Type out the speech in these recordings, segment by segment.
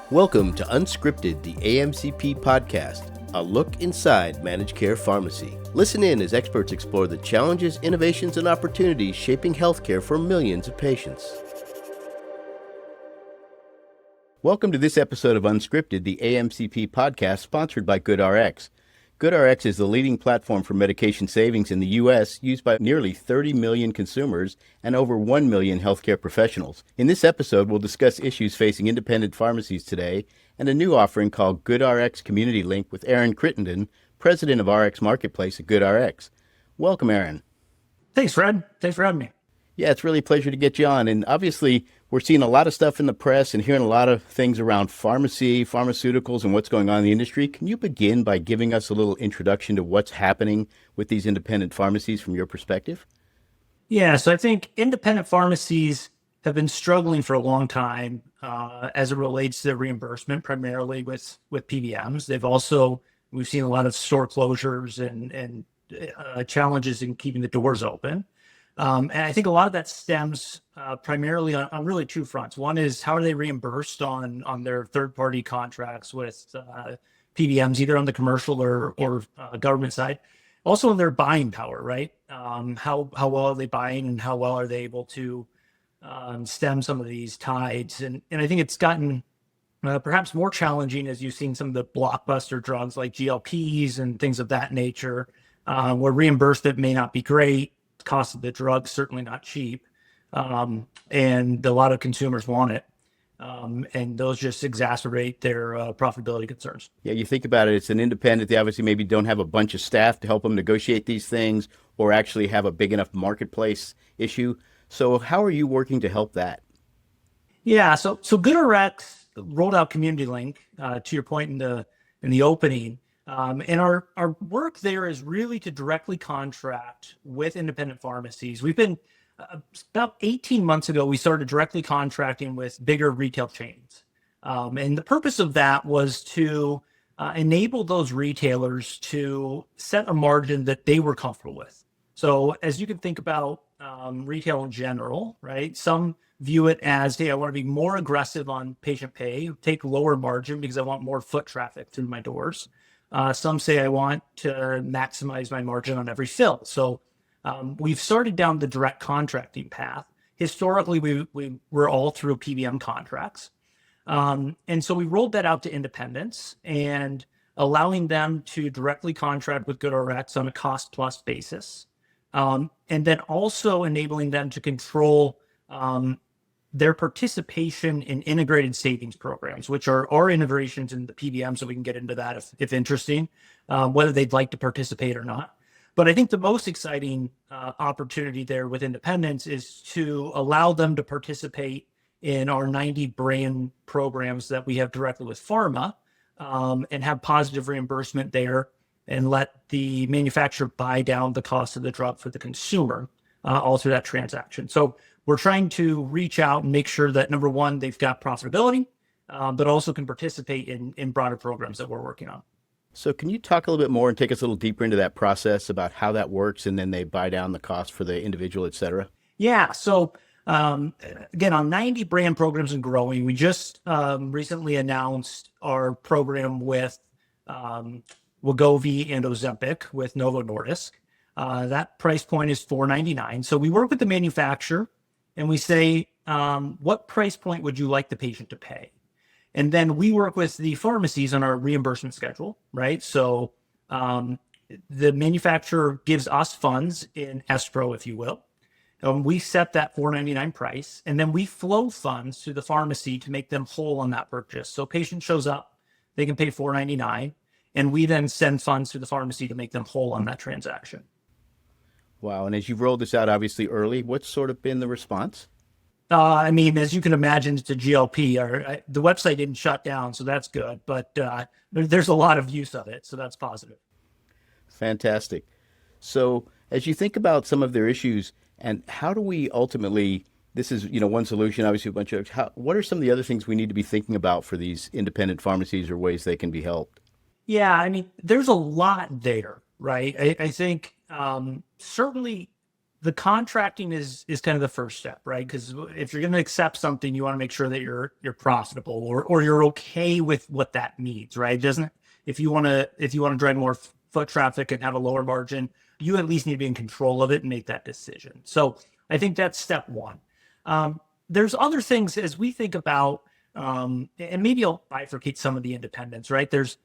Welcome to Unscripted, the AMCP podcast, a look inside managed care pharmacy. Listen in as experts explore the challenges, innovations, and opportunities shaping healthcare for millions of patients. Welcome to this episode of Unscripted, the AMCP podcast sponsored by GoodRx. GoodRx is the leading platform for medication savings in the U.S., used by nearly 30 million consumers and over 1 million healthcare professionals. In this episode, we'll discuss issues facing independent pharmacies today and a new offering called GoodRx Community Link with Aaron Crittenden, president of Rx Marketplace at GoodRx. Welcome, Aaron. Thanks, Fred. Thanks for having me. Yeah, it's really a pleasure to get you on. And obviously, we're seeing a lot of stuff in the press and hearing a lot of things around pharmacy, pharmaceuticals, and what's going on in the industry. Can you begin by giving us a little introduction to what's happening with these independent pharmacies from your perspective? Yeah, so I think independent pharmacies have been struggling for a long time as it relates to reimbursement, primarily with PBMs. We've seen a lot of store closures and challenges in keeping the doors open. And I think a lot of that stems primarily on really two fronts. One is, how are they reimbursed on their third-party contracts with PBMs, either on the commercial or government side. Also on their buying power, right? How well are they buying, and how well are they able to stem some of these tides? And I think it's gotten perhaps more challenging as you've seen some of the blockbuster drugs like GLPs and things of that nature, where reimbursement may not be great. Cost of the drug certainly not cheap, and a lot of consumers want it, and those just exacerbate their profitability concerns. Yeah, you think about it, it's an independent. They obviously maybe don't have a bunch of staff to help them negotiate these things or actually have a big enough marketplace issue. So how are you working to help that? Yeah, so GoodRx rolled out Community Link, to your point in the opening. And our work there is really to directly contract with independent pharmacies. We've been about 18 months ago, we started directly contracting with bigger retail chains. And the purpose of that was to enable those retailers to set a margin that they were comfortable with. So as you can think about retail in general, right? Some view it as, hey, I want to be more aggressive on patient pay, take lower margin because I want more foot traffic through my doors. Some say I want to maximize my margin on every fill. So we've started down the direct contracting path. Historically, we were all through PBM contracts. And so we rolled that out to independents and allowing them to directly contract with GoodRx on a cost plus basis. And then also enabling them to control their participation in integrated savings programs, which are our integrations in the PBM, so we can get into that if interesting, whether they'd like to participate or not. But I think the most exciting opportunity there with independents is to allow them to participate in our 90 brand programs that we have directly with pharma, and have positive reimbursement there, and let the manufacturer buy down the cost of the drug for the consumer all through that transaction. So we're trying to reach out and make sure that, number one, they've got profitability, but also can participate in broader programs that we're working on. So can you talk a little bit more and take us a little deeper into that process about how that works, and then they buy down the cost for the individual, et cetera? Yeah. So again, on 90 brand programs and growing, we just recently announced our program with Wegovy and Ozempic with Novo Nordisk. That price point is $499. So we work with the manufacturer and we say, what price point would you like the patient to pay? And then we work with the pharmacies on our reimbursement schedule, right? So the manufacturer gives us funds in escrow, if you will. And we set that $499 price, and then we flow funds to the pharmacy to make them whole on that purchase. So patient shows up, they can pay $499, and we then send funds to the pharmacy to make them whole on that transaction. Wow. And as you've rolled this out, obviously early, what's sort of been the response? I mean, as you can imagine, it's a GLP. The website didn't shut down, so that's good. But there's a lot of use of it, so that's positive. Fantastic. So as you think about some of their issues, and how do we ultimately, this is, one solution, obviously a bunch of, what are some of the other things we need to be thinking about for these independent pharmacies or ways they can be helped? Yeah, I mean, there's a lot there, right? I think certainly the contracting is kind of the first step, right? Because if you're going to accept something, you want to make sure that you're profitable or you're okay with what that means, right? Doesn't if you want to drive more foot traffic and have a lower margin, you at least need to be in control of it and make that decision. So I think that's step one. There's other things as we think about, and maybe I'll bifurcate some of the independents, right? There's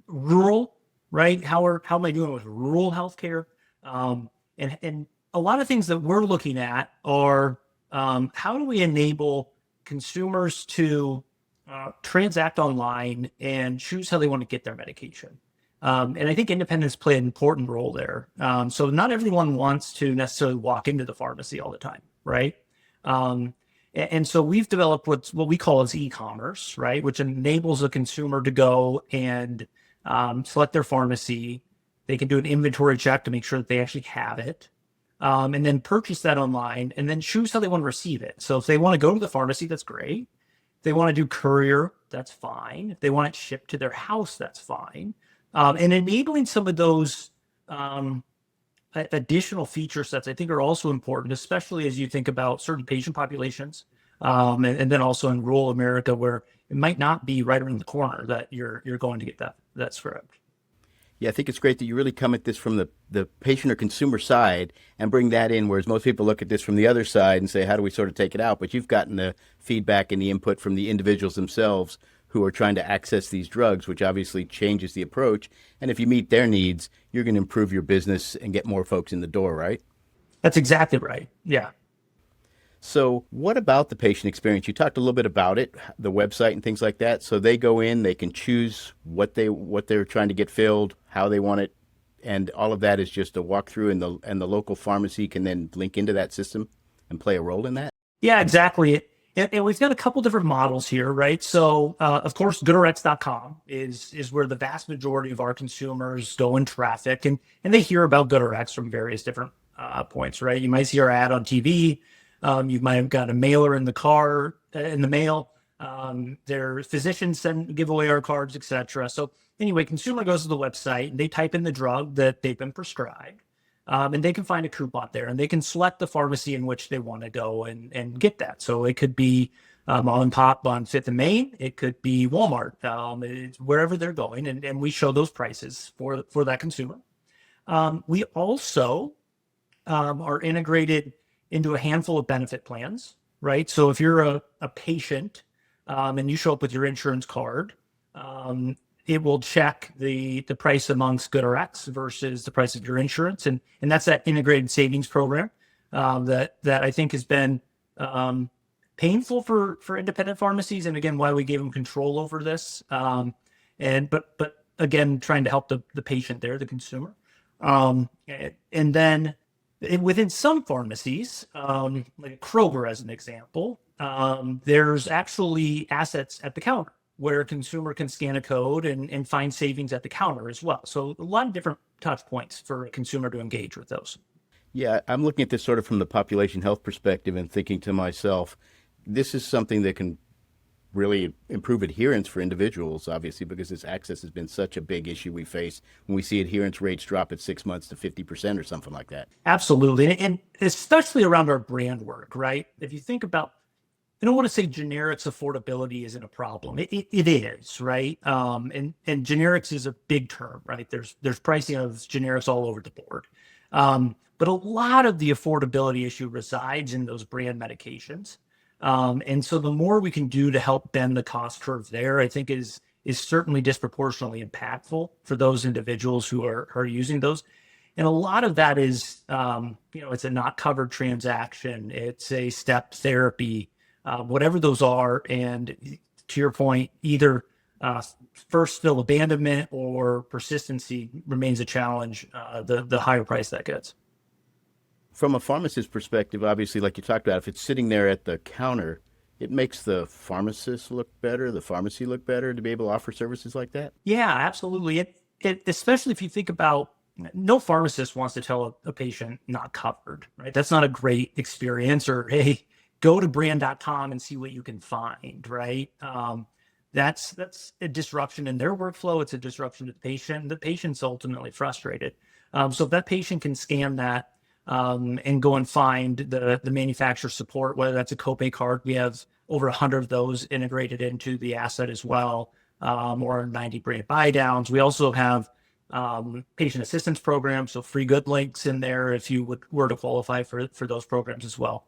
rural, right? How am I doing with rural healthcare? And a lot of things that we're looking at are how do we enable consumers to transact online and choose how they want to get their medication. And I think independents play an important role there. So not everyone wants to necessarily walk into the pharmacy all the time, right? And so we've developed what we call as e-commerce, right? Which enables a consumer to go and select their pharmacy. They can do an inventory check to make sure that they actually have it. And then purchase that online and then choose how they want to receive it. So if they want to go to the pharmacy, that's great. If they want to do courier, that's fine. If they want it shipped to their house, that's fine. And enabling some of those additional feature sets, I think, are also important, especially as you think about certain patient populations, and then also in rural America where it might not be right around the corner that you're going to get that script. Yeah, I think it's great that you really come at this from the patient or consumer side and bring that in, whereas most people look at this from the other side and say, how do we sort of take it out? But you've gotten the feedback and the input from the individuals themselves who are trying to access these drugs, which obviously changes the approach. And if you meet their needs, you're going to improve your business and get more folks in the door, right? That's exactly right. Yeah. So what about the patient experience? You talked a little bit about it, the website and things like that. So they go in, they can choose what they're trying to get filled, how they want it, and all of that is just a walkthrough, and the local pharmacy can then link into that system and play a role in that? Yeah, exactly. And we've got a couple different models here, right? So, of course, GoodRx.com is where the vast majority of our consumers go and traffic, and they hear about GoodRx from various different points, right? You might see our ad on TV. You might have got a mailer in the car, in the mail. Their physicians give away our cards, etc. So anyway, consumer goes to the website and they type in the drug that they've been prescribed, and they can find a coupon there, and they can select the pharmacy in which they want to go and get that. So it could be mom and pop on 5th and Main. It could be Walmart. It's wherever they're going, and we show those prices for that consumer. We also are integrated into a handful of benefit plans, right? So if you're a patient and you show up with your insurance card, it will check the price amongst GoodRx versus the price of your insurance. And that's that integrated savings program that I think has been painful for independent pharmacies. And again, why we gave them control over this. But again, trying to help the patient there, the consumer. And then within some pharmacies, like Kroger as an example, there's actually assets at the counter where a consumer can scan a code and find savings at the counter as well. So a lot of different touch points for a consumer to engage with those. Yeah, I'm looking at this sort of from the population health perspective and thinking to myself, this is something that can really improve adherence for individuals, obviously, because this access has been such a big issue we face when we see adherence rates drop at 6 months to 50% or something like that. Absolutely. And especially around our brand work, right? If you think about, I don't want to say generics affordability isn't a problem. It is, right? And generics is a big term, right? There's pricing of generics all over the board. But a lot of the affordability issue resides in those brand medications. And so the more we can do to help bend the cost curve there, I think is certainly disproportionately impactful for those individuals who are using those. And a lot of that is, it's a not covered transaction. It's a step therapy, whatever those are. And to your point, either first fill abandonment or persistency remains a challenge, the higher price that gets. From a pharmacist perspective, obviously, like you talked about, if it's sitting there at the counter, it makes the pharmacist look better, the pharmacy look better to be able to offer services like that? Yeah, absolutely. It especially if you think about, no pharmacist wants to tell a patient not covered, right? That's not a great experience. Or, hey, go to brand.com and see what you can find, right? That's a disruption in their workflow. It's a disruption to the patient. The patient's ultimately frustrated. So if that patient can scan that, and go and find the manufacturer support, whether that's a copay card. We have over 100 of those integrated into the asset as well, or 90 brand buy downs. We also have patient assistance programs, so free good links in there if you were to qualify for those programs as well.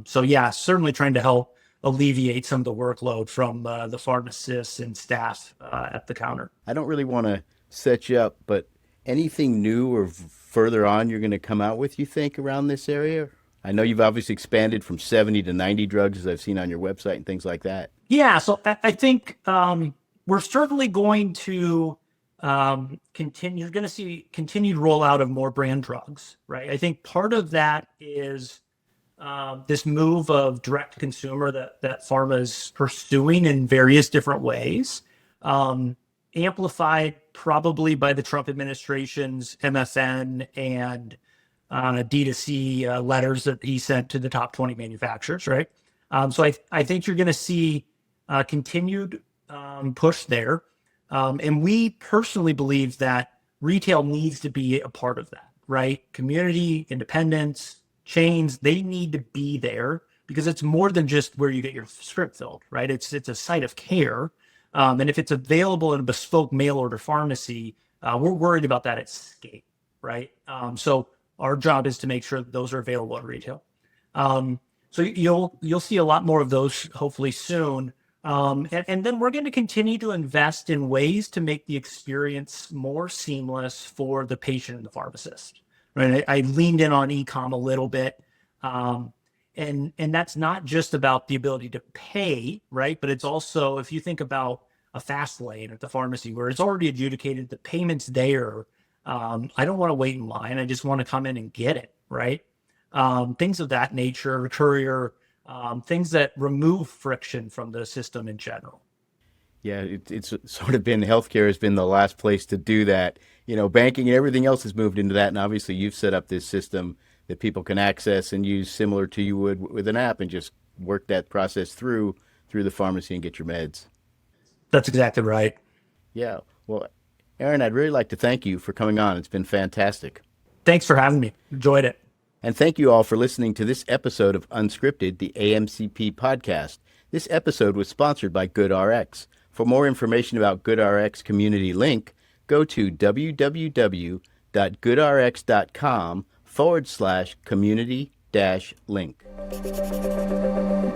So yeah, certainly trying to help alleviate some of the workload from the pharmacists and staff at the counter. I don't really want to set you up, but anything new or further on you're going to come out with, you think, around this area? I know you've obviously expanded from 70 to 90 drugs, as I've seen on your website and things like that. Yeah, so I think we're certainly going to continue. You're going to see continued rollout of more brand drugs, right? I think part of that is this move of direct to consumer that pharma is pursuing in various different ways, amplified probably by the Trump administration's MFN and D2C letters that he sent to the top 20 manufacturers, right? So I think you're going to see continued push there. And we personally believe that retail needs to be a part of that, right? Community, independents, chains, they need to be there because it's more than just where you get your script filled, right? It's a site of care. And if it's available in a bespoke mail order pharmacy, we're worried about that at scale, right? So our job is to make sure that those are available at retail. So you'll see a lot more of those hopefully soon. And then we're going to continue to invest in ways to make the experience more seamless for the patient and the pharmacist. Right? I leaned in on e-com a little bit, and that's not just about the ability to pay, right? But it's also, if you think about a fast lane at the pharmacy where it's already adjudicated, the payment's there. I don't want to wait in line. I just want to come in and get it, right? Things of that nature, courier, things that remove friction from the system in general. Yeah, it's sort of been, healthcare has been the last place to do that. You know, banking and everything else has moved into that. And obviously you've set up this system that people can access and use similar to you would with an app and just work that process through the pharmacy and get your meds. That's exactly right. Yeah. Well, Aaron, I'd really like to thank you for coming on. It's been fantastic. Thanks for having me. Enjoyed it. And thank you all for listening to this episode of Unscripted, the AMCP podcast. This episode was sponsored by GoodRx. For more information about GoodRx Community Link, go to www.goodrx.com/community-link.